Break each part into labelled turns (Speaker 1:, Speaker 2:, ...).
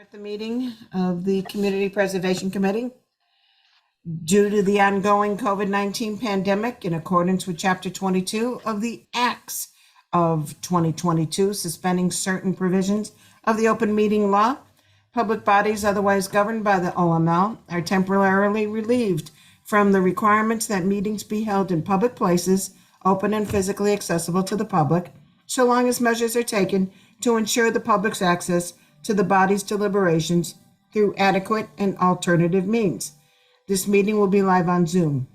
Speaker 1: Start the meeting of the Community Preservation Committee. Due to the ongoing COVID-19 pandemic, in accordance with Chapter 22 of the Acts of 2022, suspending certain provisions of the open meeting law, public bodies otherwise governed by the OML are temporarily relieved from the requirements that meetings be held in public places, open and physically accessible to the public, so long as measures are taken to ensure the public's access to the body's deliberations through adequate and alternative means. This meeting will be live on Zoom.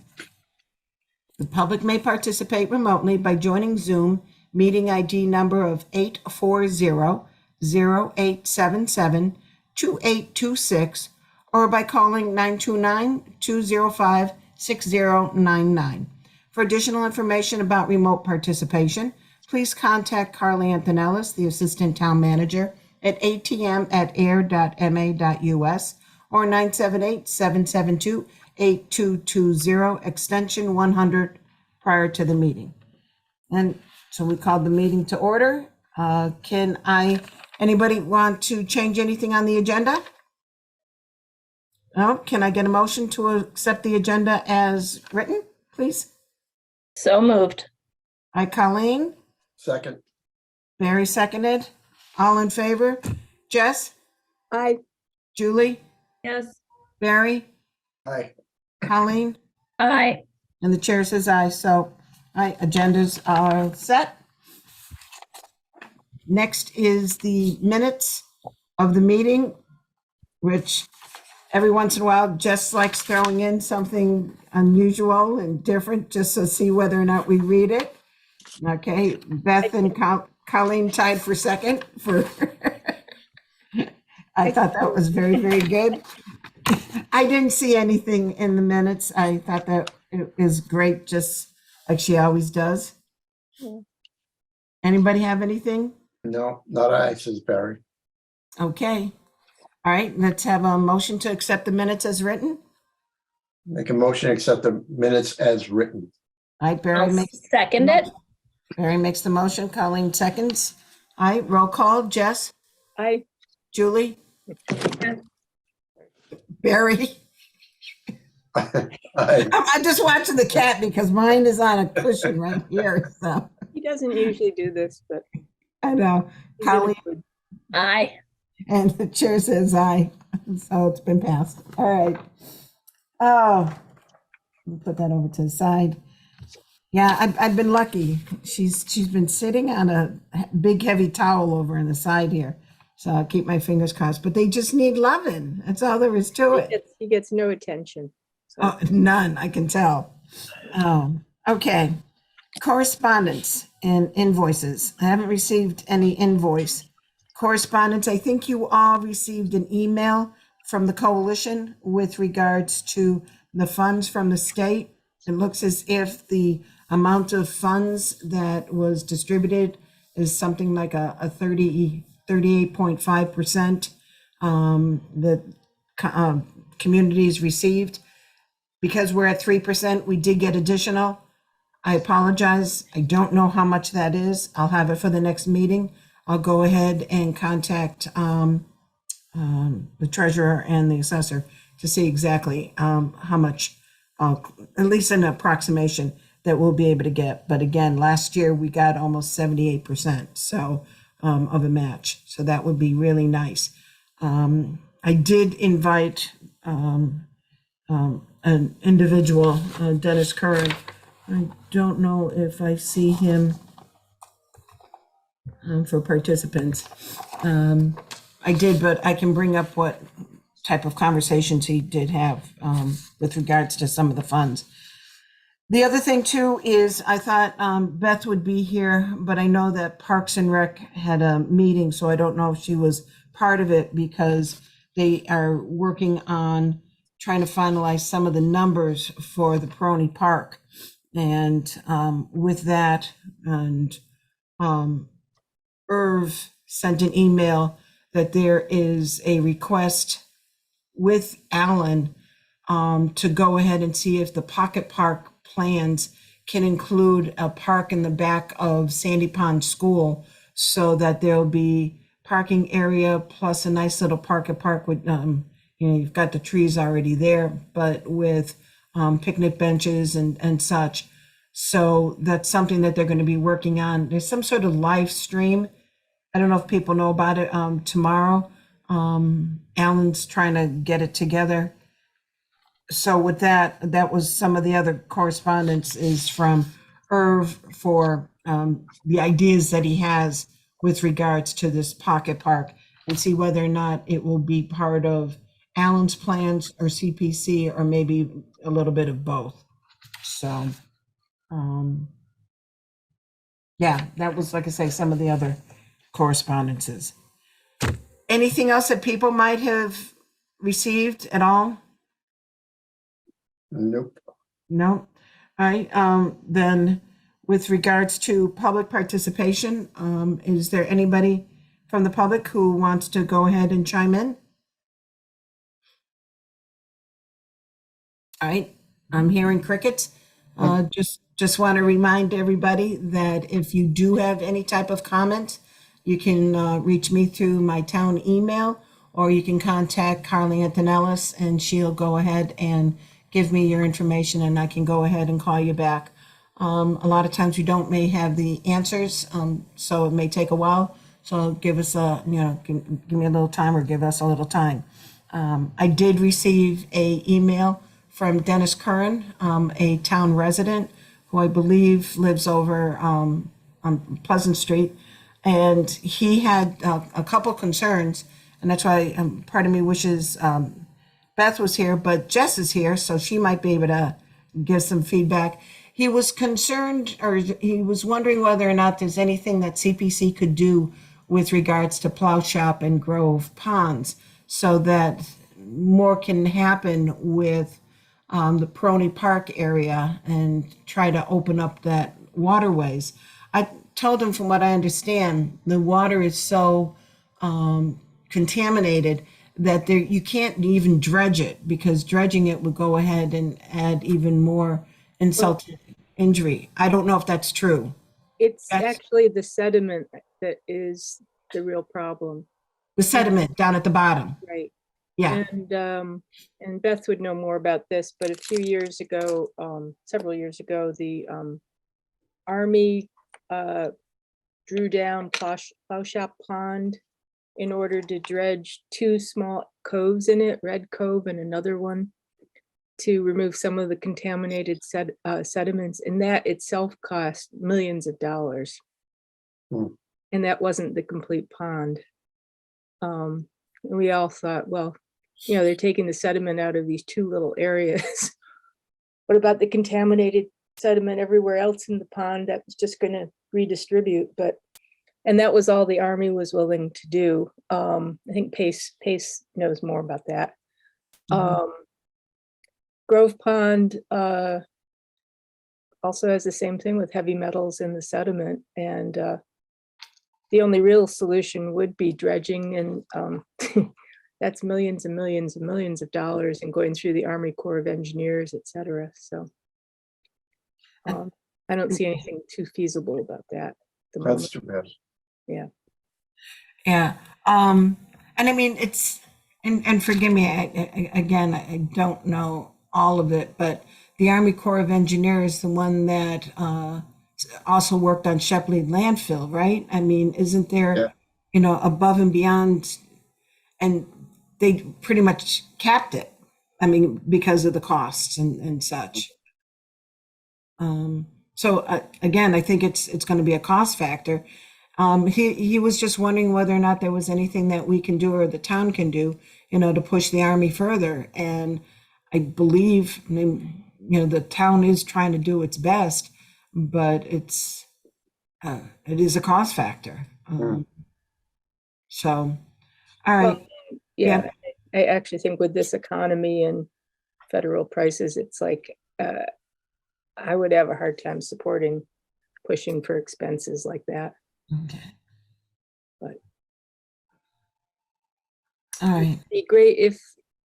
Speaker 1: The public may participate remotely by joining Zoom meeting ID number of 840-0877-2826 or by calling 929-205-6099. For additional information about remote participation, please contact Carly Antonellis, the Assistant Town Manager, at atm@ayer.ma.us or 978-772-8220, extension 100 prior to the meeting. And so we called the meeting to order. Anybody want to change anything on the agenda? No, can I get a motion to accept the agenda as written, please?
Speaker 2: So moved.
Speaker 1: Hi, Colleen.
Speaker 3: Second.
Speaker 1: Barry seconded. All in favor? Jess?
Speaker 4: Aye.
Speaker 1: Julie?
Speaker 2: Yes.
Speaker 1: Barry?
Speaker 3: Aye.
Speaker 1: Colleen?
Speaker 2: Aye.
Speaker 1: And the chair says aye, so agendas are set. Next is the minutes of the meeting, which every once in a while Jess likes throwing in something unusual and different just to see whether or not we read it. Okay, Beth and Colleen tied for second for, I thought that was very, very good. I didn't see anything in the minutes. I thought that it was great, just like she always does. Anybody have anything?
Speaker 3: No, not I, says Barry.
Speaker 1: Okay. All right, let's have a motion to accept the minutes as written.
Speaker 3: Make a motion to accept the minutes as written.
Speaker 1: All right, Barry
Speaker 2: I'll
Speaker 1: makes,
Speaker 2: second it.
Speaker 1: Barry makes the motion, Colleen seconds. All right, roll call. Jess?
Speaker 4: Aye.
Speaker 1: Julie?
Speaker 2: Yes.
Speaker 1: Barry?
Speaker 3: Aye.
Speaker 1: I'm just watching the cat because mine is on a cushion right here, so
Speaker 4: He doesn't usually do this, but
Speaker 1: I know.
Speaker 4: he did
Speaker 1: Colleen?
Speaker 4: it good.
Speaker 2: Aye.
Speaker 1: And the chair says aye, so it's been passed. All right. Oh, let me put that over to the side. Yeah, I've been lucky. She's been sitting on a big heavy towel over in the side here, so I'll keep my fingers crossed. But they just need loving. That's all there is to it.
Speaker 4: He gets no attention. So
Speaker 1: Oh, none, I can tell. Okay. Correspondence and invoices. I haven't received any invoice. Correspondence, I think you all received an email from the coalition with regards to the funds from the state. It looks as if the amount of funds that was distributed is something like a 38.5% that communities received. Because we're at 3%, we did get additional. I apologize. I don't know how much that is. I'll have it for the next meeting. I'll go ahead and contact the treasurer and the assessor to see exactly how much, at least an approximation that we'll be able to get. But again, last year we got almost 78%, so of a match. So that would be really nice. I did invite an individual, Dennis Curran. I don't know if I see him for participants. I did, but I can bring up what type of conversations he did have with regards to some of the funds. The other thing too is I thought Beth would be here, but I know that Parks and Rec had a meeting, so I don't know if she was part of it because they are working on trying to finalize some of the numbers for the Peroni Park. And with that, and Irv sent an email that there is a request with Alan to go ahead and see if the Pocket Park plans can include a park in the back of Sandy Pond School so that there'll be parking area plus a nice little park with, you've got the trees already there, but with picnic benches and such. So that's something that they're going to be working on. There's some sort of live stream. I don't know if people know about it, tomorrow. Alan's trying to get it together. So with that was some of the other correspondence is from Irv for the ideas that he has with regards to this pocket park, and see whether or not it will be part of Alan's plans or CPC, or maybe a little bit of both. So, yeah, that was, like I say, some of the other correspondences. Anything else that people might have received at all?
Speaker 3: Nope.
Speaker 1: No. All right. Then with regards to public participation, is there anybody from the public who wants to go ahead and chime in? All right. I'm hearing crickets. Just want to remind everybody that if you do have any type of comment, you can reach me through my town email, or you can contact Carly Antonellis and she'll go ahead and give me your information and I can go ahead and call you back. A lot of times you may have the answers, so it may take a while. So give us give me a little time, or give us a little time. I did receive a email from Dennis Curran, a town resident who I believe lives over on Pleasant Street. And he had a couple concerns, and that's why part of me wishes Beth was here, but Jess is here, so she might be able to give some feedback. He was concerned, or he was wondering whether or not there's anything that CPC could do with regards to Plow Shop and Grove Ponds, so that more can happen with the Peroni Park area and try to open up that waterways. I told him, from what I understand, the water is so contaminated that you can't even dredge it, because dredging it would go ahead and add even more insult to injury. I don't know if that's true.
Speaker 4: It's
Speaker 1: That's-
Speaker 4: actually the sediment that is the real problem,
Speaker 1: The sediment down at the bottom.
Speaker 4: right?
Speaker 1: Yeah.
Speaker 4: And Beth would know more about this, but a few years ago, several years ago, the Army drew down Plow Shop Pond in order to dredge two small coves in it, Red Cove and another one, to remove some of the contaminated sediments, and that itself cost millions of dollars. And that wasn't the complete pond. And we all thought, well, they're taking the sediment out of these two little areas. What about the contaminated sediment everywhere else in the pond that was just going to redistribute? And that was all the Army was willing to do. I think Pace knows more about that. Grove Pond also has the same thing with heavy metals in the sediment, and the only real solution would be dredging, and that's millions and millions and millions of dollars, and going through the Army Corps of Engineers, etc. So I don't see anything too feasible about that at the moment.
Speaker 3: That's too bad.
Speaker 4: Yeah.
Speaker 1: Yeah. And I mean, it's, and forgive me, again, I don't know all of it, but the Army Corps of Engineers is the one that also worked on Shepley landfill, right? I mean, isn't there, above and beyond, and they pretty much capped it. I mean, because of the costs and such. So again, I think it's going to be a cost factor. He was just wondering whether or not there was anything that we can do, or the town can do, to push the Army further. And I believe, the town is trying to do its best, but it is a cost factor. So, all right.
Speaker 4: Well, yeah, I actually think with this economy and federal prices, it's like I would have a hard time pushing for expenses like that.
Speaker 1: Okay.
Speaker 4: But
Speaker 1: All right.
Speaker 4: it'd be great if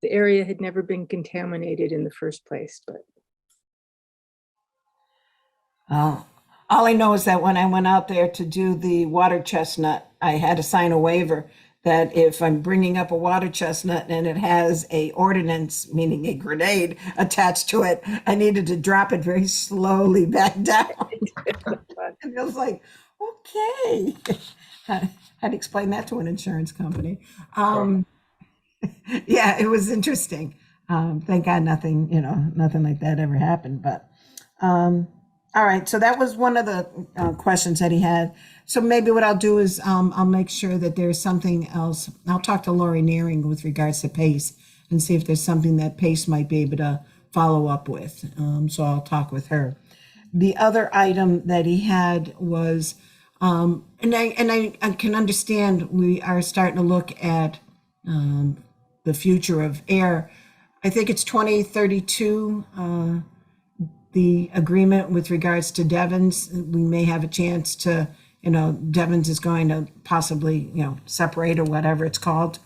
Speaker 4: the area had never been contaminated in the first place, but
Speaker 1: All I know is that when I went out there to do the water chestnut, I had to sign a waiver that if I'm bringing up a water chestnut and it has a ordnance, meaning a grenade attached to it, I needed to drop it very slowly back down. And it was like, okay. Had to explain that to an insurance company. Yeah, it was interesting. Thank God nothing, nothing like that ever happened. But all right, so that was one of the questions that he had. So maybe what I'll do is I'll make sure that there's something else. I'll talk to Lori Nearing with regards to PACE and see if there's something that PACE might be able to follow up with. So I'll talk with her. The other item that he had was, and I can understand we are starting to look at the future of air. I think it's 2032, the agreement with regards to Devon's. We may have a chance to, Devon's is going to possibly, separate or whatever it's called.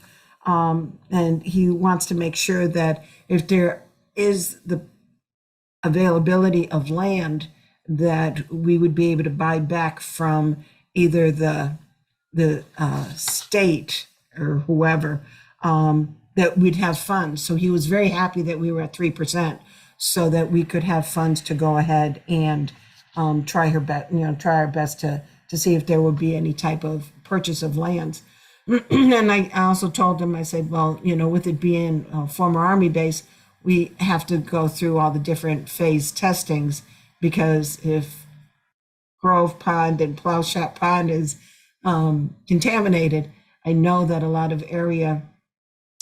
Speaker 1: And he wants to make sure that if there is the availability of land, that we would be able to buy back from either the state or whoever, that we'd have funds. So he was very happy that we were at 3%, so that we could have funds to go ahead and try our best to see if there would be any type of purchase of lands. And I also told him, I said, well, with it being a former Army base, we have to go through all the different phase testings, because if Grove Pond and Plowshop Pond is contaminated, I know that a lot of area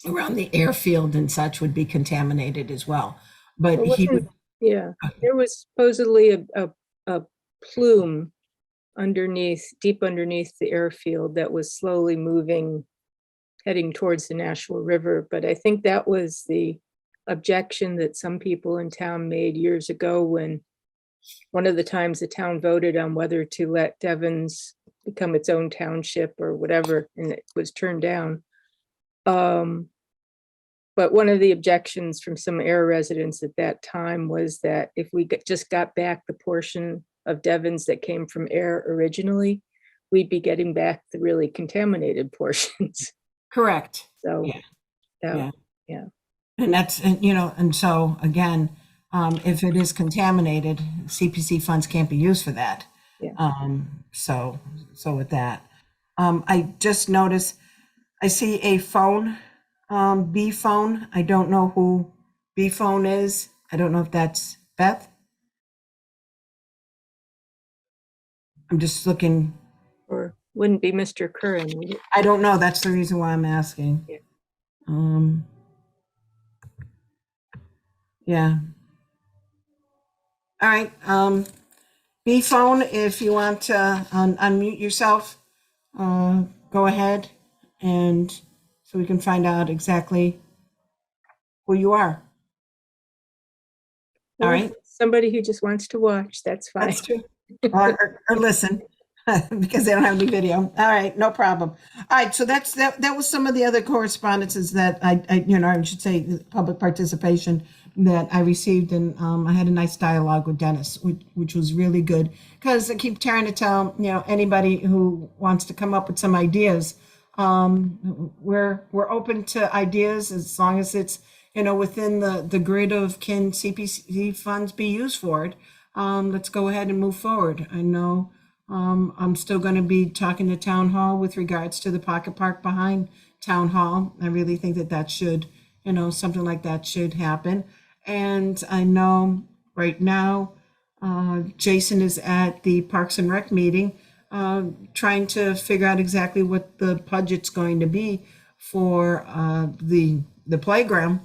Speaker 1: around the airfield and such would be contaminated as well. But
Speaker 4: Well,
Speaker 1: he would,
Speaker 4: Yeah, there was supposedly a plume deep underneath the airfield that was slowly moving, heading towards the Nashua River. But I think that was the objection that some people in town made years ago, when one of the times the town voted on whether to let Devon's become its own township or whatever, and it was turned down. But one of the objections from some Air residents at that time was that if we just got back the portion of Devon's that came from Air originally, we'd be getting back the really contaminated portions.
Speaker 1: correct.
Speaker 4: So,
Speaker 1: Yeah.
Speaker 4: yeah.
Speaker 1: And that's, and so again, if it is contaminated, CPC funds can't be used for that.
Speaker 4: Yeah.
Speaker 1: So with that, I just noticed, I see a phone, B phone. I don't know who B phone is. I don't know if that's Beth. I'm just looking.
Speaker 4: Or wouldn't be Mr. Curran, would it?
Speaker 1: I don't know. That's the reason why I'm asking.
Speaker 4: Yeah.
Speaker 1: Yeah. All right. B phone, if you want to unmute yourself, go ahead, and so we can find out exactly who you are. All
Speaker 4: Well,
Speaker 1: right.
Speaker 4: somebody who just wants to watch, that's fine.
Speaker 1: That's true. Or listen, because they don't have any video. All right, no problem. All right, so that was some of the other correspondences that I should say public participation that I received, and I had a nice dialogue with Dennis, which was really good, because I keep trying to tell anybody who wants to come up with some ideas, we're open to ideas as long as it's within the grid of can CPC funds be used for it. Let's go ahead and move forward. I know I'm still going to be talking to Town Hall with regards to the pocket park behind Town Hall. I really think that should, something like that should happen. And I know right now, Jason is at the Parks and Rec meeting, trying to figure out exactly what the budget's going to be for the playground.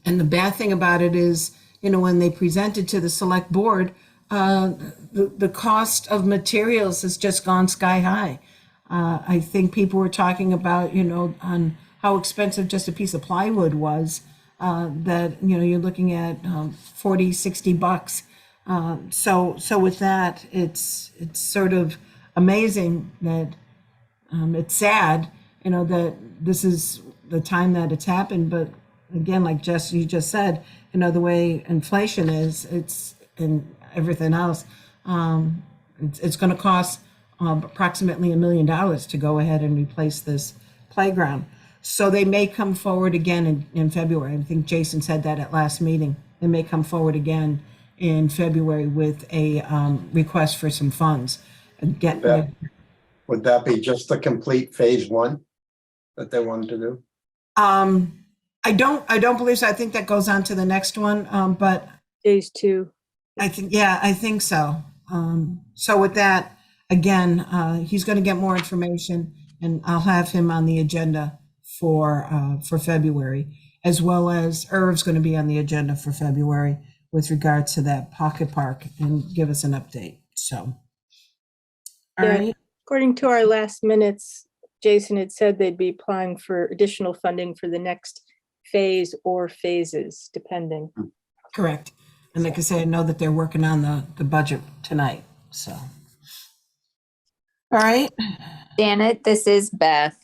Speaker 1: And the bad thing about it is, when they presented to the select board, the cost of materials has just gone sky high. I think people were talking about, on how expensive just a piece of plywood was, that, you're looking at $40-$60. So with that, it's sort of amazing that it's sad, that this is the time that it's happened. But again, like you just said, the way inflation is, it's and everything else. It's going to cost approximately $1 million to go ahead and replace this playground. So they may come forward again in February. I think Jason said that at last meeting. They may come forward again in February with a request for some funds. Again,
Speaker 3: Would that be just the complete phase one that they wanted to do?
Speaker 1: I don't believe so. I think that goes on to the next one. But
Speaker 4: Phase two.
Speaker 1: I think so. So with that, again, he's going to get more information, and I'll have him on the agenda for February, as well as Irv's going to be on the agenda for February with regards to that pocket park and give us an update. So, all
Speaker 4: Yeah.
Speaker 1: right.
Speaker 4: According to our last minutes, Jason had said they'd be applying for additional funding for the next phase or phases, depending.
Speaker 1: Correct. And like I said, I know that they're working on the budget tonight. So, all right.
Speaker 5: Janet, this is Beth.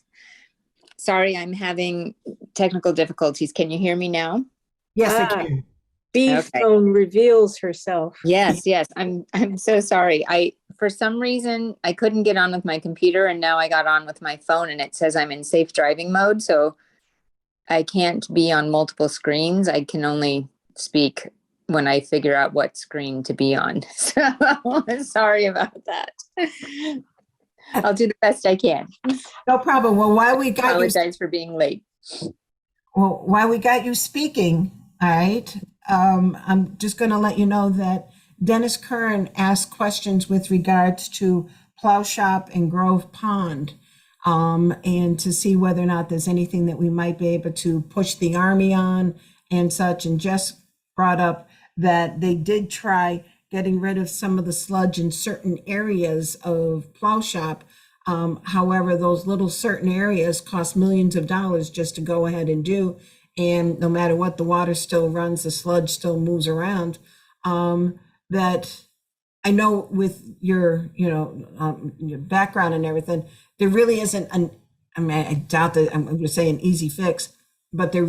Speaker 5: Sorry, I'm having technical difficulties. Can you hear me now?
Speaker 1: Yes, I
Speaker 4: Ah.
Speaker 1: can.
Speaker 4: B
Speaker 5: Okay.
Speaker 4: phone reveals herself.
Speaker 5: Yes. I'm so sorry. For some reason I couldn't get on with my computer, and now I got on with my phone and it says I'm in safe driving mode. So I can't be on multiple screens. I can only speak when I figure out what screen to be on. So sorry about that. I'll do the best I can.
Speaker 1: No problem. Well, while we got you
Speaker 5: Apologize for being late.
Speaker 1: Well, while we got you speaking, all right, I'm just going to let you know that Dennis Kern asked questions with regards to Plow Shop and Grove Pond, and to see whether or not there's anything that we might be able to push the Army on and such. And Jess brought up that they did try getting rid of some of the sludge in certain areas of Plow Shop. However, those little certain areas cost millions of dollars just to go ahead and do. And no matter what, the water still runs, the sludge still moves around. That I know with your, your background and everything, there really isn't I doubt that I'm going to say an easy fix, but do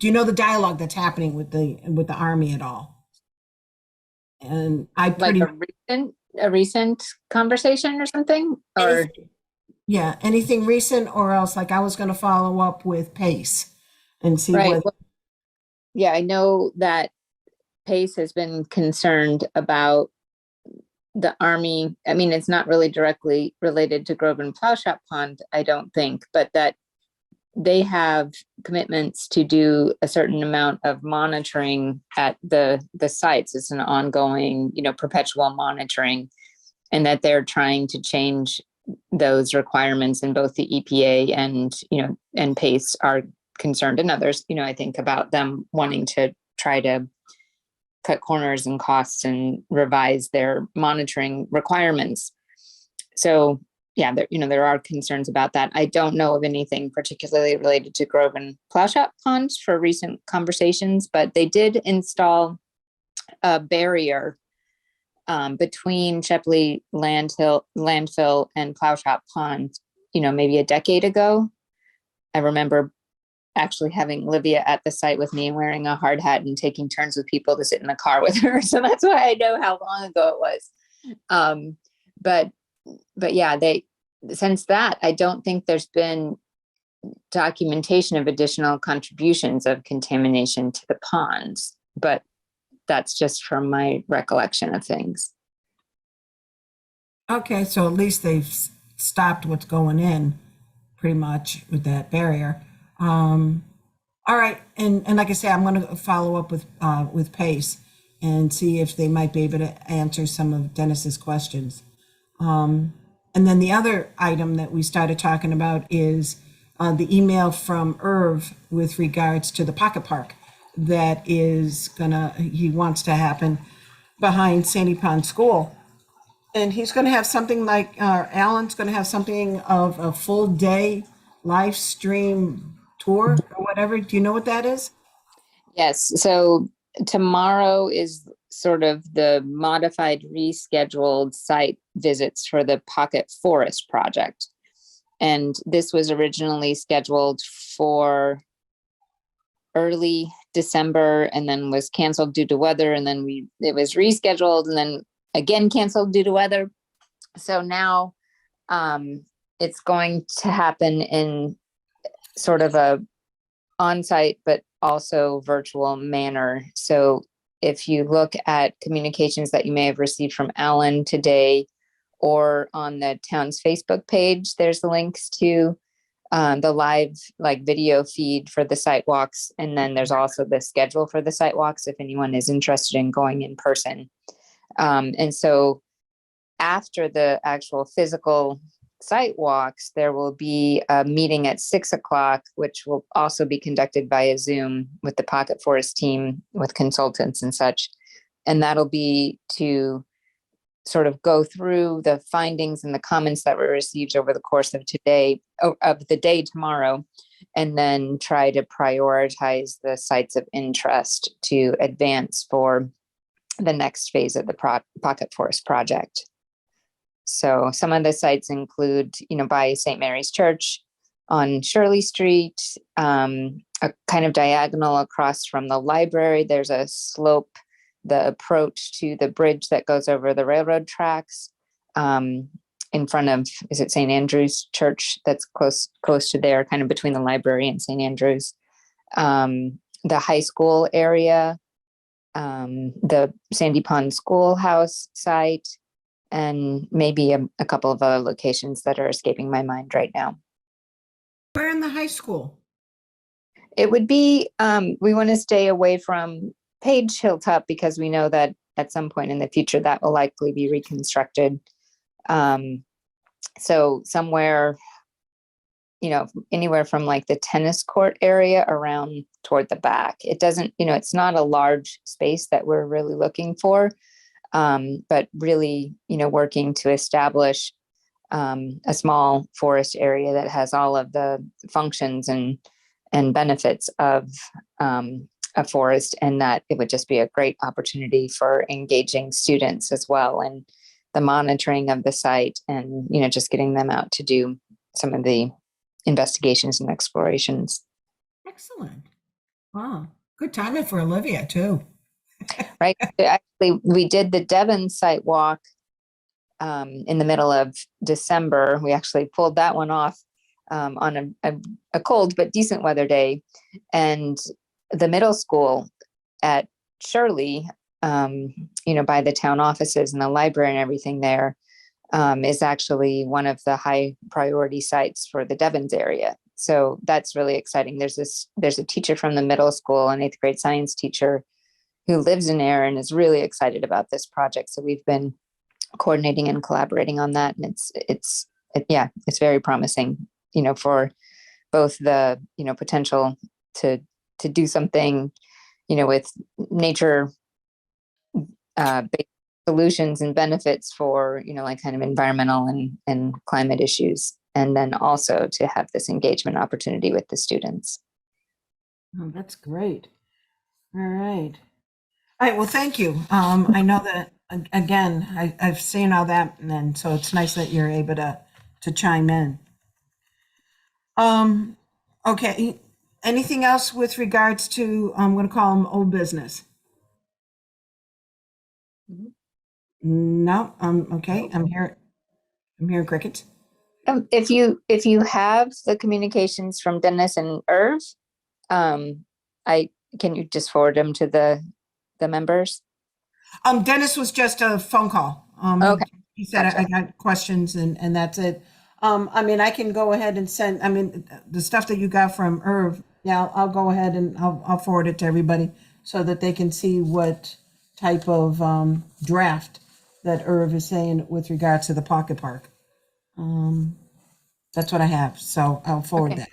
Speaker 1: you know the dialogue that's happening with the Army at all? And I pretty
Speaker 5: Like a recent conversation or something, or
Speaker 1: yeah, anything recent, or else like I was going to follow up with Pace and see
Speaker 5: right.
Speaker 1: what.
Speaker 5: Well, yeah, I know that Pace has been concerned about the Army. I mean, it's not really directly related to Grove and Plow Shop Pond, I don't think, but that they have commitments to do a certain amount of monitoring at the sites. It's an ongoing, perpetual monitoring, and that they're trying to change those requirements, and both the EPA and PACE are concerned, and others, I think about them wanting to try to cut corners and costs and revise their monitoring requirements. So yeah, there are concerns about that. I don't know of anything particularly related to Grove and Plow Shop ponds for recent conversations, but they did install a barrier between Shepley landfill and Plow Shop Pond, maybe a decade ago. I remember actually having Livia at the site with me and wearing a hard hat and taking turns with people to sit in the car with her. So that's why I know how long ago it was. But yeah, since that, I don't think there's been documentation of additional contributions of contamination to the ponds, but that's just from my recollection of things.
Speaker 1: Okay, so at least they've stopped what's going in pretty much with that barrier. All right, and like I said, I'm going to follow up with Pace and see if they might be able to answer some of Dennis's questions. And then the other item that we started talking about is the email from Irv with regards to the pocket park that he wants to happen behind Sandy Pond School. And he's going to have something like, Alan's going to have something of a full day live stream tour or whatever. Do you know what that is?
Speaker 5: Yes. So tomorrow is sort of the modified, rescheduled site visits for the Pocket Forest project. And this was originally scheduled for early December and then was canceled due to weather. And then it was rescheduled. And then again canceled due to weather. So now it's going to happen in sort of a on-site, but also virtual manner. So if you look at communications that you may have received from Alan today, or on the town's Facebook page, there's links to the live video feed for the site walks. And then there's also the schedule for the site walks if anyone is interested in going in person. And so after the actual physical site walks, there will be a meeting at 6 o'clock, which will also be conducted via Zoom with the Pocket Forest team, with consultants and such. And that'll be to sort of go through the findings and the comments that were received over the course of the day tomorrow, and then try to prioritize the sites of interest to advance for the next phase of the Pocket Forest project. So some of the sites include, by St. Mary's Church on Shirley Street, a kind of diagonal across from the library. There's a slope, the approach to the bridge that goes over the railroad tracks, in front of, is it St. Andrew's Church? That's close to there, kind of between the library and St. Andrew's. The high school area, the Sandy Pond Schoolhouse site, and maybe a couple of other locations that are escaping my mind right now.
Speaker 1: Where in the high school?
Speaker 5: It would be, we want to stay away from Page Hilltop because we know that at some point in the future that will likely be reconstructed. So somewhere, anywhere from like the tennis court area around toward the back. It doesn't, it's not a large space that we're really looking for, but really, working to establish a small forest area that has all of the functions and benefits of a forest, and that it would just be a great opportunity for engaging students as well, and the monitoring of the site, and just getting them out to do some of the investigations and explorations.
Speaker 1: Excellent. Wow. Good timing for Olivia too.
Speaker 5: Right. Actually, we did the Devon site walk in the middle of December. We actually pulled that one off on a cold but decent weather day. And the middle school at Shirley, by the town offices and the library and everything there, is actually one of the high priority sites for the Devons area. So that's really exciting. There's a teacher from the middle school, an 8th grade science teacher, who lives in Ayer and is really excited about this project. So we've been coordinating and collaborating on that, and it's very promising, for both the potential to do something, with nature based solutions and benefits for kind of environmental and climate issues, and then also to have this engagement opportunity with the students.
Speaker 1: Oh, that's great. All right. All right. Well, thank you. I know that again, I've seen all that, and then so it's nice that you're able to chime in. Okay. Anything else with regards to, I'm going to call them old business? No. Okay. I'm here. Crickets.
Speaker 5: If you have the communications from Dennis and Irv, can you just forward them to the members?
Speaker 1: Dennis was just a phone call.
Speaker 5: Okay.
Speaker 1: He said,
Speaker 5: Gotcha.
Speaker 1: I got questions and that's it. I can go ahead and send, the stuff that you got from Irv. Yeah, I'll go ahead and I'll forward it to everybody so that they can see what type of draft that Irv is saying with regards to the pocket park. That's what I have. So I'll forward
Speaker 5: Okay.
Speaker 1: that.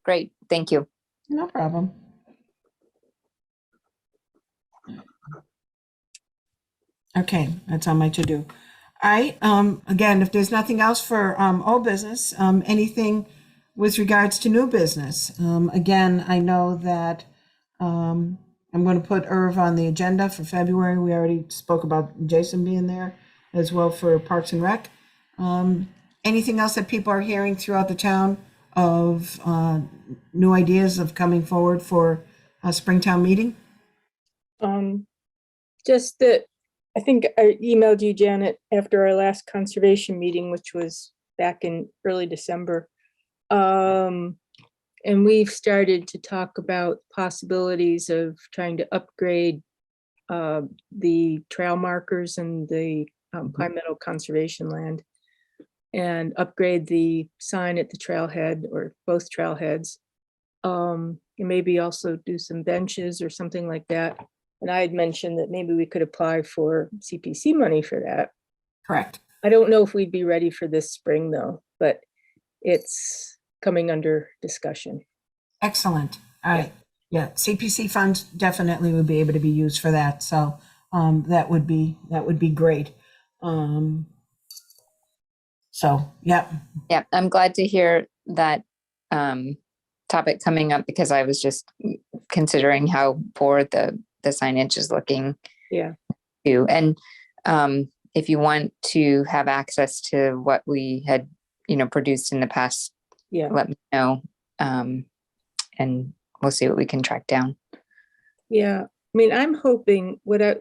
Speaker 5: Great. Thank you.
Speaker 1: No problem. Okay, that's on my to-do. All right, again, if there's nothing else for old business, anything with regards to new business? Again, I know that I'm going to put Irv on the agenda for February. We already spoke about Jason being there as well for Parks and Rec. Anything else that people are hearing throughout the town of new ideas of coming forward for a Springtown meeting?
Speaker 4: Just that I think I emailed you, Janet, after our last conservation meeting, which was back in early December. And we've started to talk about possibilities of trying to upgrade the trail markers and the Pine Meadow Conservation Land, and upgrade the sign at the trailhead or both trailheads. And maybe also do some benches or something like that. And I had mentioned that maybe we could apply for CPC money for that.
Speaker 1: Correct.
Speaker 4: I don't know if we'd be ready for this spring though, but it's coming under discussion.
Speaker 1: Excellent. All right. Yeah, CPC funds definitely would be able to be used for that. So that would be great. So, yeah.
Speaker 5: Yeah, I'm glad to hear that topic coming up, because I was just considering how poor the signage is looking
Speaker 4: Yeah,
Speaker 5: too. And if you want to have access to what we had, produced in the past,
Speaker 4: yeah,
Speaker 5: let me know. And we'll see what we can track down.
Speaker 4: yeah. I mean, I'm hoping what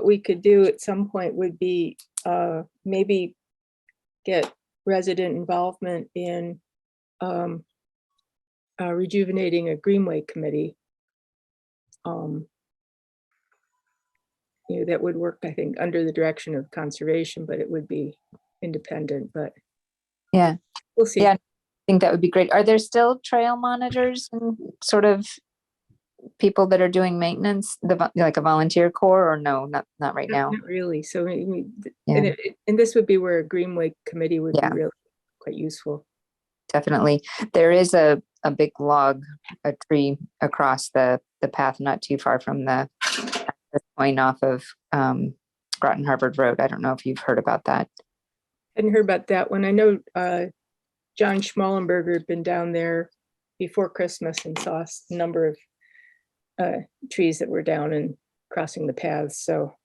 Speaker 4: we could do at some point would be maybe get resident involvement in rejuvenating a greenway committee. That would work, I think, under the direction of conservation, but it would be independent, but
Speaker 5: Yeah,
Speaker 4: we'll see.
Speaker 5: Yeah. I think that would be great. Are there still trail monitors and sort of people that are doing maintenance, like a volunteer corps, or no, not right now?
Speaker 4: Not really. So,
Speaker 5: Yeah.
Speaker 4: and this would be where a greenway committee would be
Speaker 5: Yeah.
Speaker 4: really quite useful.
Speaker 5: Definitely. There is a big log, a tree across the path, not too far from the point off of Groton Harvard Road. I don't know if you've heard about that.
Speaker 4: Hadn't heard about that one. I know John Schmallenberger had been down there before Christmas and saw a number of trees that were down and crossing the paths. So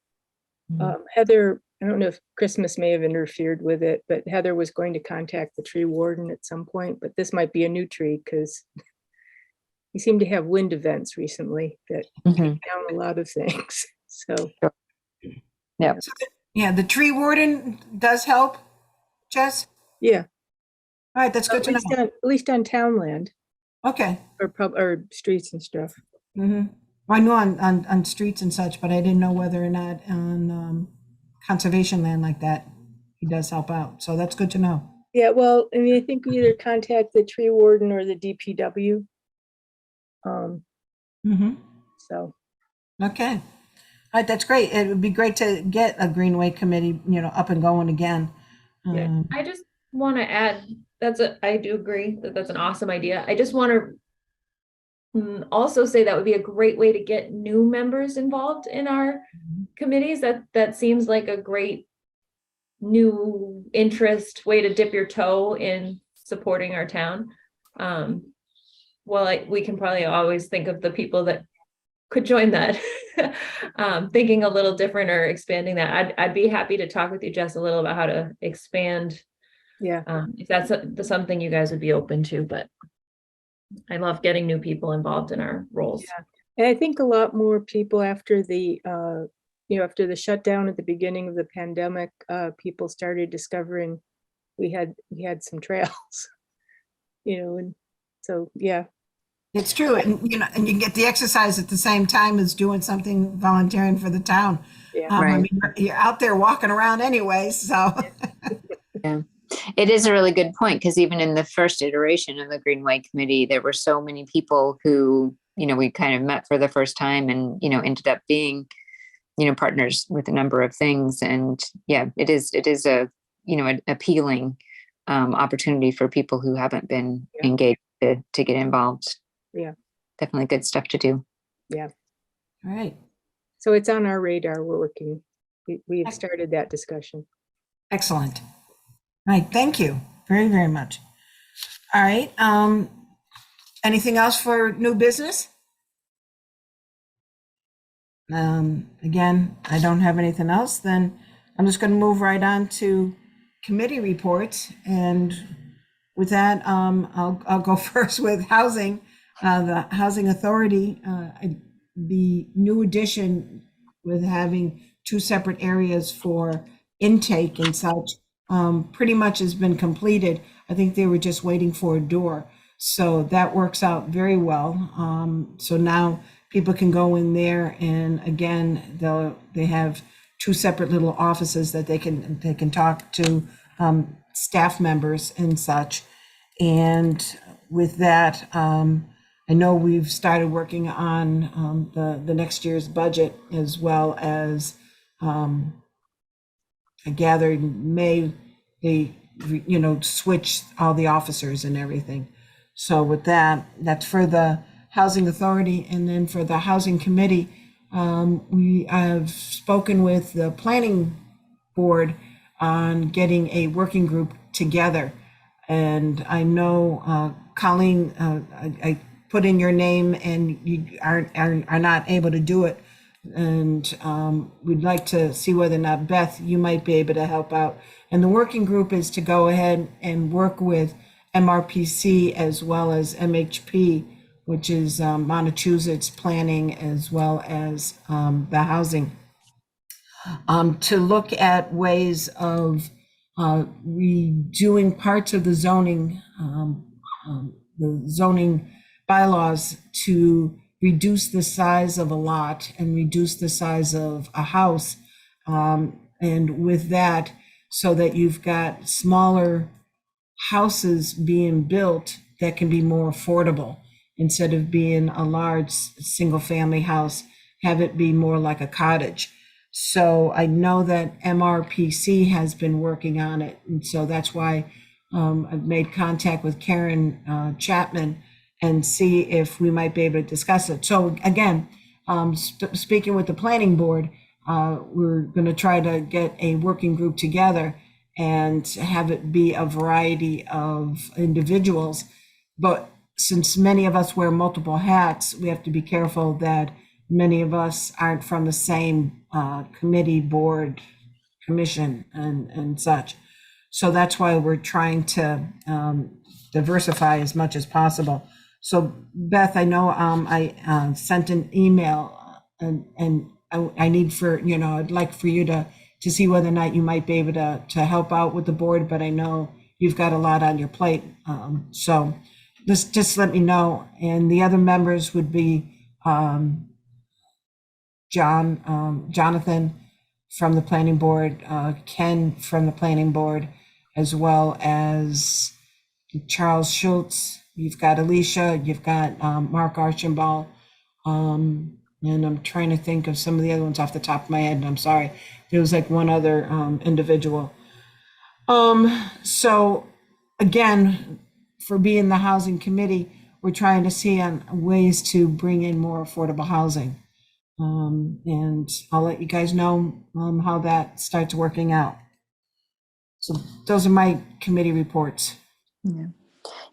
Speaker 4: Heather, I don't know if Christmas may have interfered with it, but Heather was going to contact the tree warden at some point, but this might be a new tree because we seem to have wind events recently that
Speaker 5: Mhm.
Speaker 4: take down a lot of things. So
Speaker 5: Yeah.
Speaker 1: Yeah, the tree warden does help, Jess?
Speaker 4: yeah,
Speaker 1: All right, that's good to know.
Speaker 4: at least on town land
Speaker 1: Okay.
Speaker 4: or streets and stuff.
Speaker 1: Mm-hmm. Well, I know on streets and such, but I didn't know whether or not on conservation land like that, he does help out. So that's good to know.
Speaker 4: Yeah, well, I mean, I think we either contact the tree warden or the DPW.
Speaker 1: Mm-hmm.
Speaker 4: So,
Speaker 1: Okay. All right, that's great. It would be great to get a Greenway committee, up and going again.
Speaker 4: Yeah.
Speaker 2: I just want to add, I do agree that that's an awesome idea. I just want to also say that would be a great way to get new members involved in our committees. That seems like a great new interest way to dip your toe in supporting our town. Well, we can probably always think of the people that could join that, thinking a little different or expanding that. I'd be happy to talk with you, Jess, a little about how to expand.
Speaker 4: yeah,
Speaker 2: If that's something you guys would be open to, but I love getting new people involved in our roles.
Speaker 4: Yeah. And I think a lot more people after the, after the shutdown at the beginning of the pandemic, people started discovering we had some trails, and so, yeah.
Speaker 1: It's true. And, and you can get the exercise at the same time as doing something volunteering for the town.
Speaker 4: Yeah.
Speaker 1: I
Speaker 5: Right.
Speaker 1: mean, you're out there walking around anyway, so.
Speaker 5: Yeah, it is a really good point, because even in the first iteration of the Greenway Committee, there were so many people who, we kind of met for the first time and, ended up being, partners with a number of things. And yeah, it is a, an appealing opportunity for people who haven't been engaged to get involved.
Speaker 4: Yeah.
Speaker 5: Definitely good stuff to do.
Speaker 4: Yeah.
Speaker 1: All right.
Speaker 4: So it's on our radar. We're working. We have started that discussion.
Speaker 1: Excellent. All right. Thank you very, very much. All right. Anything else for new business? Again, I don't have anything else. Then I'm just going to move right on to committee reports. And with that, I'll go first with housing. The Housing Authority, the new addition with having two separate areas for intake and such, pretty much has been completed. I think they were just waiting for a door. So that works out very well. So now people can go in there, and again, they have two separate little offices that they can talk to staff members and such. And with that, I know we've started working on the next year's budget, as well as I gather in May they switch all the officers and everything. So with that, that's for the Housing Authority. And then for the Housing Committee, we have spoken with the Planning Board on getting a working group together. And I know, Colleen, I put in your name and you are not able to do it. And we'd like to see whether or not, Beth, you might be able to help out. And the working group is to go ahead and work with MRPC as well as MHP, which is Massachusetts Planning, as well as the housing, to look at ways of redoing parts of the zoning bylaws to reduce the size of a lot and reduce the size of a house. And with that, so that you've got smaller houses being built that can be more affordable, instead of being a large single family house, have it be more like a cottage. So I know that MRPC has been working on it. And so that's why I've made contact with Karen Chapman and see if we might be able to discuss it. So again, speaking with the planning board, we're going to try to get a working group together and have it be a variety of individuals. But since many of us wear multiple hats, we have to be careful that many of us aren't from the same committee, board, commission, and such. So that's why we're trying to diversify as much as possible. So Beth, I know I sent an email and I need for, I'd like for you to see whether or not you might be able to help out with the board, but I know you've got a lot on your plate. So just let me know. And the other members would be Jonathan from the planning board, Ken from the planning board, as well as Charles Schultz. You've got Alicia, you've got Mark Archambault, and I'm trying to think of some of the other ones off the top of my head, and I'm sorry. There was like one other individual. So again, for being the housing committee, we're trying to see on ways to bring in more affordable housing. And I'll let you guys know how that starts working out. So those are my committee reports.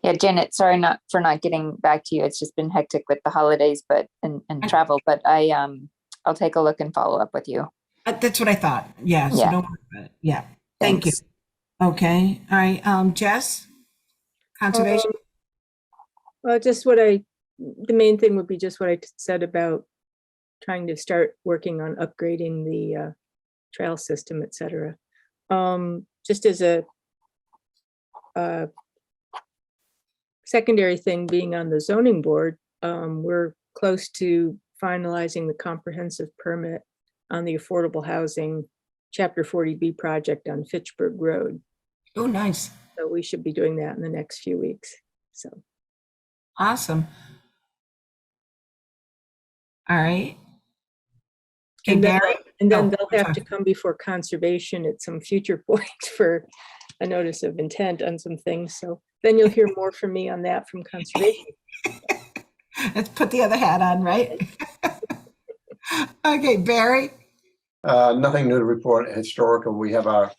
Speaker 5: Yeah, Janet, sorry for not getting back to you. It's just been hectic with the holidays, and travel, but I'll take a look and follow up with you.
Speaker 1: That's what I thought. Yeah. So
Speaker 5: Yeah.
Speaker 1: don't worry about it. Yeah. Thank
Speaker 5: Thanks.
Speaker 1: you. Okay. All right. Jess, conservation.
Speaker 4: Well, the main thing would be just what I said about trying to start working on upgrading the trail system, et cetera. Just as a secondary thing, being on the zoning board, we're close to finalizing the comprehensive permit on the affordable housing Chapter 40B project on Fitchburg Road.
Speaker 1: Oh, nice.
Speaker 4: So we should be doing that in the next few weeks. So
Speaker 1: Awesome. All right. Okay,
Speaker 4: and then,
Speaker 1: Barry.
Speaker 4: and then
Speaker 1: Oh,
Speaker 4: they'll have
Speaker 1: sorry.
Speaker 4: to come before conservation at some future point for a notice of intent on some things. So then you'll hear more from me on that from conservation.
Speaker 1: Let's put the other hat on, right? Okay, Barry.
Speaker 3: Nothing new to report. Historical, we have our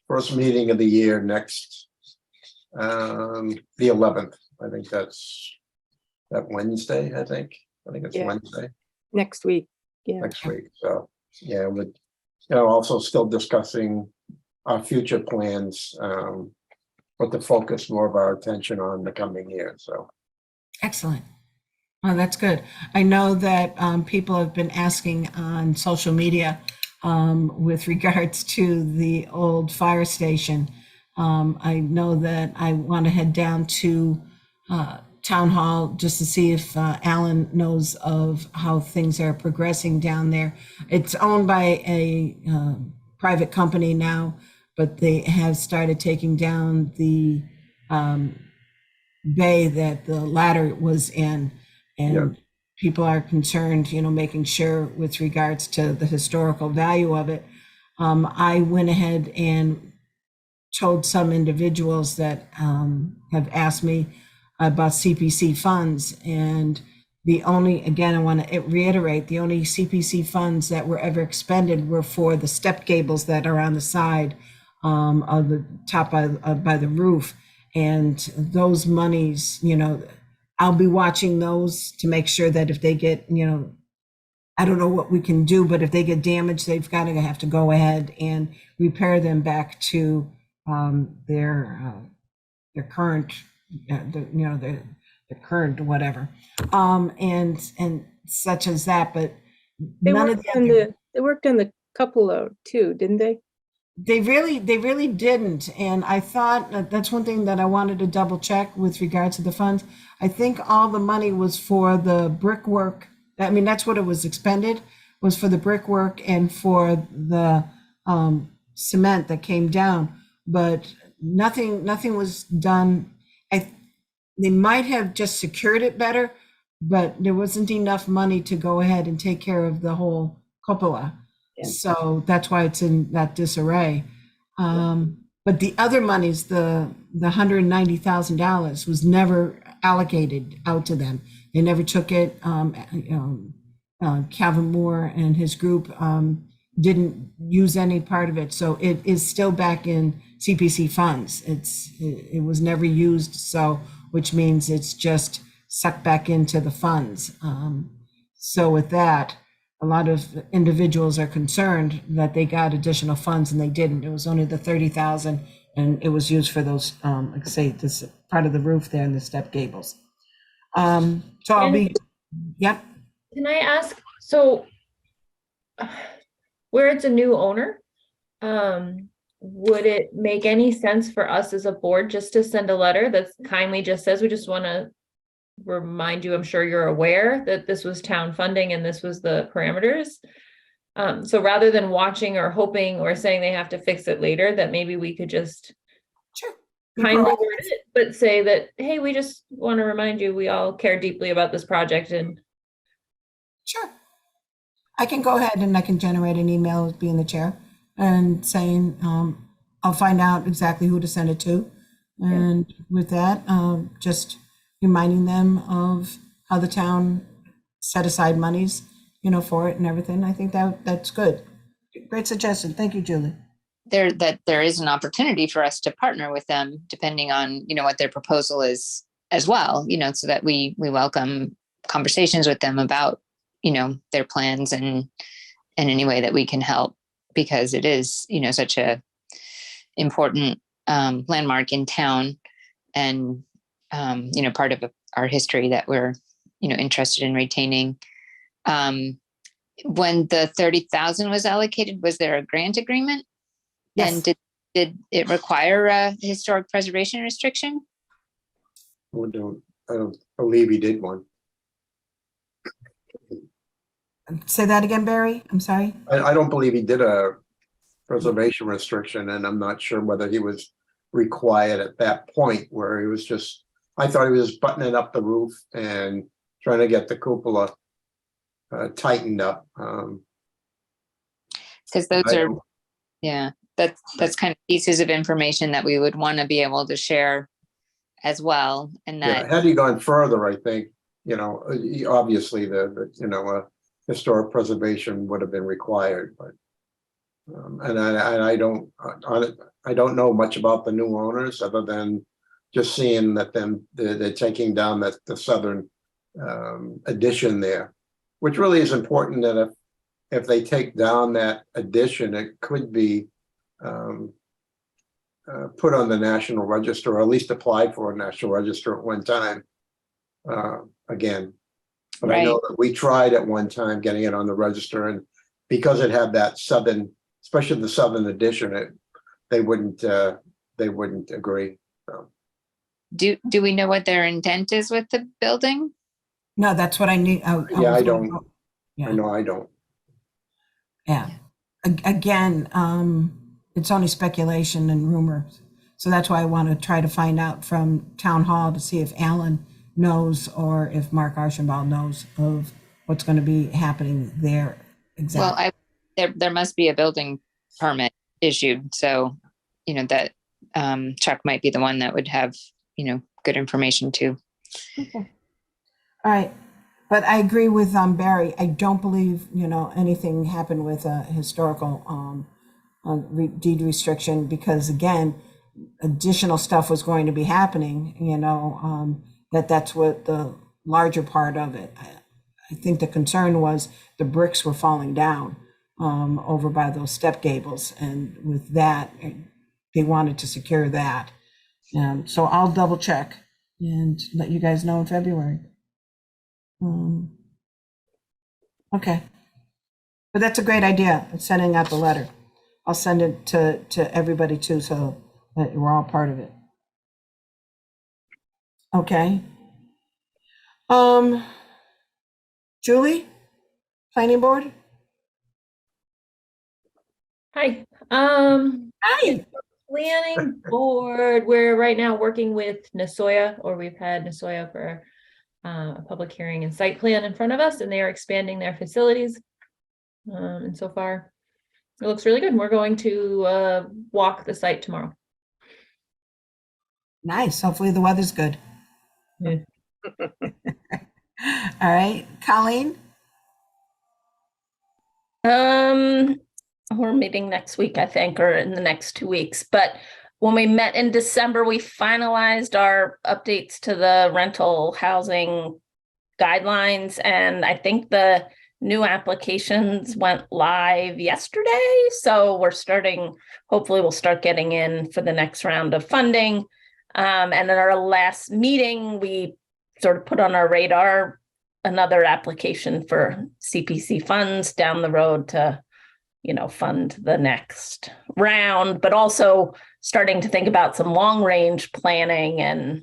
Speaker 3: first meeting of the year next, the 11th. I think that's that Wednesday, I think it's
Speaker 4: Yeah.
Speaker 3: Wednesday
Speaker 4: Next week. Yeah.
Speaker 3: next week. So, yeah, also still discussing our future plans, but to focus more of our attention on the coming year. So,
Speaker 1: Excellent. Oh, that's good. I know that people have been asking on social media with regards to the old fire station. I know that I want to head down to Town Hall just to see if Alan knows of how things are progressing down there. It's owned by a private company now, but they have started taking down the bay that the ladder was in, and people are concerned, making sure with regards to the historical value of it. I went ahead and told some individuals that have asked me about CPC funds, and again, I want to reiterate, the only CPC funds that were ever expended were for the step gables that are on the side of the top by the roof. And those monies, I'll be watching those to make sure that if they get, I don't know what we can do, but if they get damaged, they've got to have to go ahead and repair them back to their current, the current whatever, and such as that. But
Speaker 4: They
Speaker 1: none of
Speaker 4: worked
Speaker 1: the
Speaker 4: on
Speaker 1: other,
Speaker 4: they worked on the cupola too, didn't they?
Speaker 1: they really didn't. And I thought that's one thing that I wanted to double check with regards to the funds. I think all the money was for the brickwork. I mean, that's what it was expended, was for the brickwork and for the cement that came down, but nothing was done. They might have just secured it better, but there wasn't enough money to go ahead and take care of the whole cupola.
Speaker 4: Yeah.
Speaker 1: So that's why it's in that disarray. But the other monies, the $190,000 was never allocated out to them. They never took it. Calvin Moore and his group didn't use any part of it. So it is still back in CPC funds. It was never used. So, which means it's just sucked back into the funds. So with that, a lot of individuals are concerned that they got additional funds and they didn't. It was only the 30,000, and it was used for those, like I say, this part of the roof there and the step gables. So I'll be, yep.
Speaker 2: Can I ask, so where it's a new owner, would it make any sense for us as a board just to send a letter that kindly just says, we just want to remind you, I'm sure you're aware that this was town funding and this was the parameters. So rather than watching or hoping or saying they have to fix it later, that maybe we could just
Speaker 1: Sure.
Speaker 2: kindly word it, but say that, hey, we just want to remind you, we all care deeply about this project. And
Speaker 1: Sure. I can go ahead and I can generate an email as being the chair and saying, I'll find out exactly who to send it to. And with that, just reminding them of how the town set aside monies, for it and everything. I think that's good. Great suggestion. Thank you, Julie.
Speaker 5: There is an opportunity for us to partner with them depending on, what their proposal is as well, so that we welcome conversations with them about, their plans and any way that we can help, because it is, such a important landmark in town and, part of our history that we're, interested in retaining. When the 30,000 was allocated, was there a grant agreement?
Speaker 1: Yes.
Speaker 5: And did it require a historic preservation restriction?
Speaker 3: I don't believe he did one.
Speaker 1: Say that again, Barry. I'm sorry.
Speaker 3: I don't believe he did a preservation restriction, and I'm not sure whether he was required at that point where he was just, I thought he was buttoning up the roof and trying to get the cupola tightened up.
Speaker 5: Because those are, yeah, that's kind of pieces of information that we would want to be able to share as well. And that,
Speaker 3: had he gone further, I think, obviously the historic preservation would have been required, but and I don't know much about the new owners other than just seeing that they're taking down the southern addition there, which really is important. That if they take down that addition, it could be put on the National Register, or at least applied for a National Register at one time. Again, But I know
Speaker 5: Right.
Speaker 3: that we tried at one time getting it on the register, and because it had that southern, especially the southern edition, they wouldn't agree. So,
Speaker 5: Do we know what their intent is with the building?
Speaker 1: No, that's what I need.
Speaker 3: Yeah, I don't. I
Speaker 1: Yeah,
Speaker 3: know I don't.
Speaker 1: yeah. Again, it's only speculation and rumors. So that's why I want to try to find out from town hall to see if Alan knows or if Mark Archibald knows of what's going to be happening there.
Speaker 5: Well,
Speaker 1: Exactly.
Speaker 5: there must be a building permit issued, so, that Chuck might be the one that would have, good information too.
Speaker 1: Okay. All right. But I agree with Barry. I don't believe, anything happened with a historical deed restriction because again, additional stuff was going to be happening, that's what the larger part of it. I think the concern was the bricks were falling down over by those step gables. And with that, they wanted to secure that. So I'll double check and let you guys know in February. Okay. But that's a great idea, sending out the letter. I'll send it to everybody too, so that we're all part of it. Okay. Julie, planning board?
Speaker 2: Hi.
Speaker 1: Hi.
Speaker 2: Planning board, we're right now working with Nasoya, or we've had Nasoya for a public hearing and site plan in front of us, and they are expanding their facilities. And so far, it looks really good. We're going to walk the site tomorrow.
Speaker 1: Nice. Hopefully the weather's good.
Speaker 2: Yeah.
Speaker 1: All right. Colleen?
Speaker 6: We're meeting next week, I think, or in the next 2 weeks. But when we met in December, we finalized our updates to the rental housing guidelines. And I think the new applications went live yesterday. So hopefully we'll start getting in for the next round of funding. And in our last meeting, we sort of put on our radar another application for CPC funds down the road to fund the next round, but also starting to think about some long range planning and,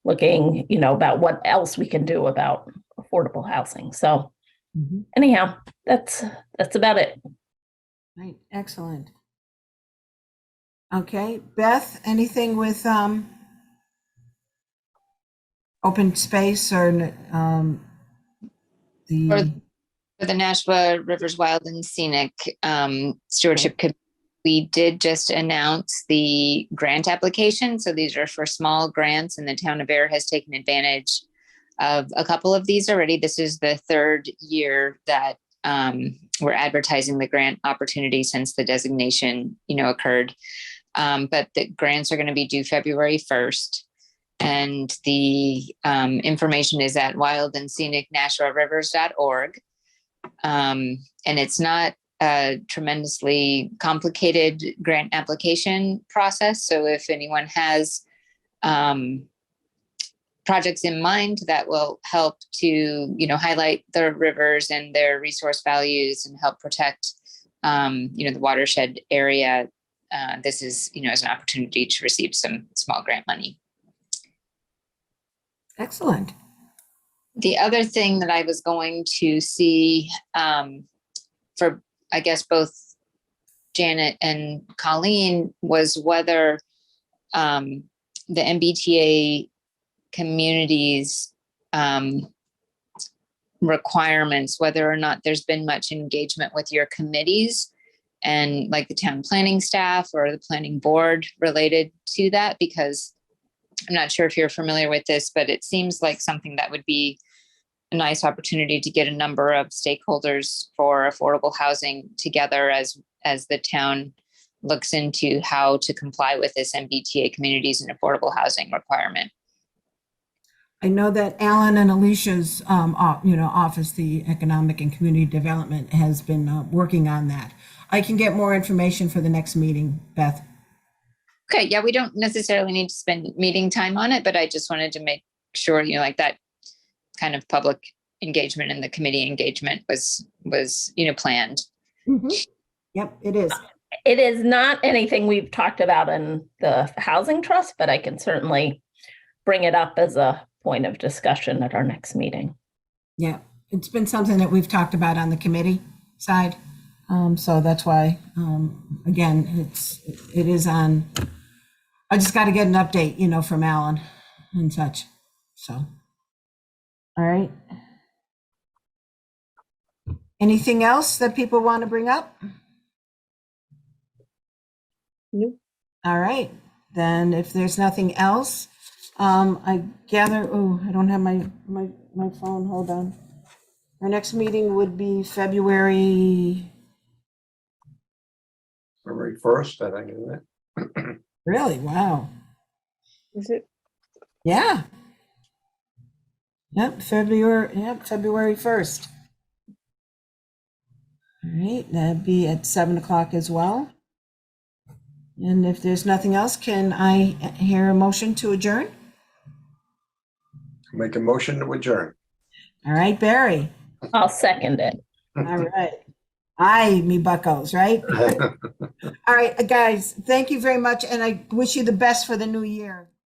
Speaker 6: looking, about what else we can do about affordable housing. So anyhow, that's about it.
Speaker 1: Right. Excellent. Okay. Beth, anything with open space or
Speaker 5: For the Nashua Rivers Wild and Scenic Stewardship Committee, we did just announce the grant application. So these are for small grants, and the town of Ayer has taken advantage of a couple of these already. This is the third year that we're advertising the grant opportunity since the designation, occurred. But the grants are going to be due February 1st. And the information is at wildandscenicnashuarivers.org. And it's not a tremendously complicated grant application process. So if anyone has projects in mind that will help to, highlight the rivers and their resource values and help protect, the watershed area, this is, as an opportunity to receive some small grant money.
Speaker 1: Excellent.
Speaker 5: The other thing that I was going to see for, I guess, both Janet and Colleen was whether the MBTA communities requirements, whether or not there's been much engagement with your committees and like the town planning staff or the planning board related to that, because I'm not sure if you're familiar with this, but it seems like something that would be a nice opportunity to get a number of stakeholders for affordable housing together as the town looks into how to comply with this MBTA communities and affordable housing requirement.
Speaker 1: I know that Alan and Alicia's, office, the Economic and Community Development, has been working on that. I can get more information for the next meeting, Beth.
Speaker 5: Okay, yeah, we don't necessarily need to spend meeting time on it, but I just wanted to make sure, like that kind of public engagement and the committee engagement was, planned.
Speaker 1: Yep, it is.
Speaker 6: It is not anything we've talked about in the housing trust, but I can certainly bring it up as a point of discussion at our next meeting.
Speaker 1: Yeah, it's been something that we've talked about on the committee side. So that's why, again, it is on, I just got to get an update, from Alan and such. So, all right. Anything else that people want to bring up?
Speaker 4: Nope.
Speaker 1: All right, then if there's nothing else, I gather, oh, I don't have my phone, hold on. Our next meeting would be February,
Speaker 3: February 1st, I think, isn't it?
Speaker 1: really, wow.
Speaker 4: Is it?
Speaker 1: Yeah. Yep, February 1st. All right, that'd be at 7 o'clock as well. And if there's nothing else, can I hear a motion to adjourn?
Speaker 3: Make a motion to adjourn.
Speaker 1: All right, Barry.
Speaker 6: I'll second it.
Speaker 1: All right. Aye, me buckos, right? All right, guys, thank you very much. And I wish you the best for the new year.